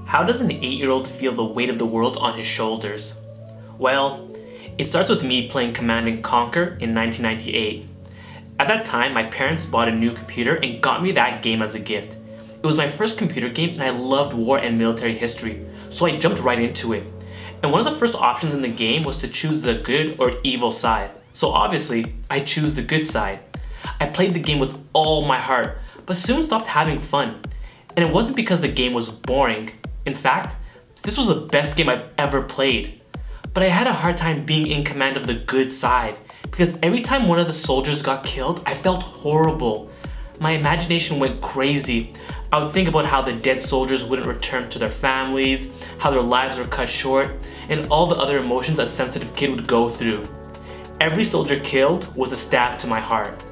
How does an 8-year-old feel the weight of the world on his shoulders? Well, it starts with me playing Command & Conquer in 1998. At that time, my parents bought a new computer and got me that game as a gift. It was my first computer game and I loved war and military history, so I jumped right into it. And one of the first options in the game was to choose the good or evil side. So obviously, I choose the good side. I played the game with all my heart, but soon stopped having fun. And it wasn't because the game was boring. In fact, this was the best game I've ever played. But I had a hard time being in command of the good side, because every time one of the soldiers got killed, I felt horrible. My imagination went crazy. I would think about how the dead soldiers wouldn't return to their families, how their lives were cut short, and all the other emotions a sensitive kid would go through. Every soldier killed was a stab to my heart.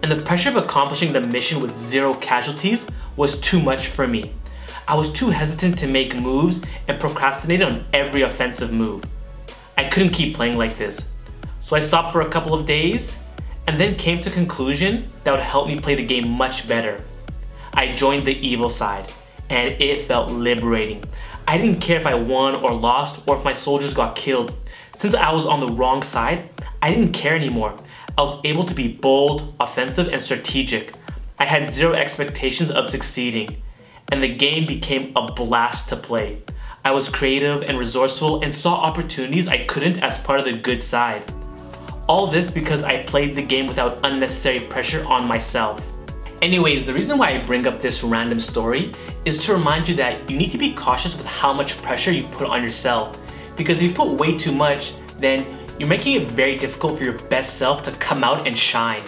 And the pressure of accomplishing the mission with 0 casualties was too much for me. I was too hesitant to make moves and procrastinated on every offensive move. I couldn't keep playing like this. So I stopped for a couple of days and then came to a conclusion that would help me play the game much better. I joined the evil side and it felt liberating. I didn't care if I won or lost or if my soldiers got killed. Since I was on the wrong side, I didn't care anymore. I was able to be bold, offensive, and strategic. I had 0 expectations of succeeding. And the game became a blast to play. I was creative and resourceful and saw opportunities I couldn't as part of the good side. All this because I played the game without unnecessary pressure on myself. Anyways, the reason why I bring up this random story is to remind you that you need to be cautious with how much pressure you put on yourself. Because if you put way too much, then you're making it very difficult for your best self to come out and shine.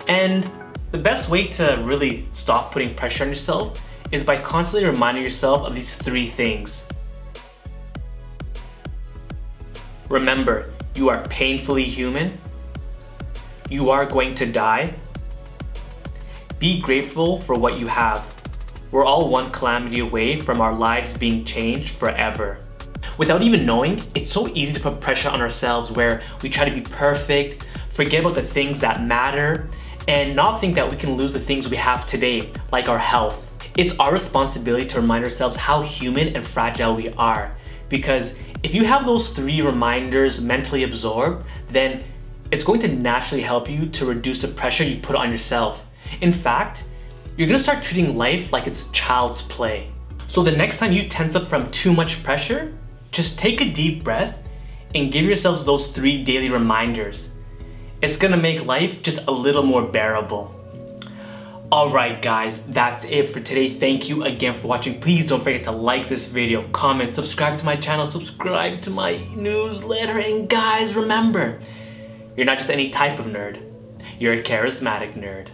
And the best way to really stop putting pressure on yourself is by constantly reminding yourself of these 3 things. Remember, you are painfully human. You are going to die. Be grateful for what you have. We're all one calamity away from our lives being changed forever. Without even knowing, it's so easy to put pressure on ourselves where we try to be perfect, forget about the things that matter, and not think that we can lose the things we have today, like our health. It's our responsibility to remind ourselves how human and fragile we are. Because if you have those 3 reminders mentally absorbed, then it's going to naturally help you to reduce the pressure you put on yourself. In fact, you're gonna start treating life like it's child's play. So the next time you tense up from too much pressure, just take a deep breath and give yourselves those 3 daily reminders. It's gonna make life just a little more bearable. Alright guys, that's it for today. Thank you again for watching. Please don't forget to like this video, comment, subscribe to my channel, subscribe to my newsletter, and guys, remember, you're not just any type of nerd, you're a charismatic nerd.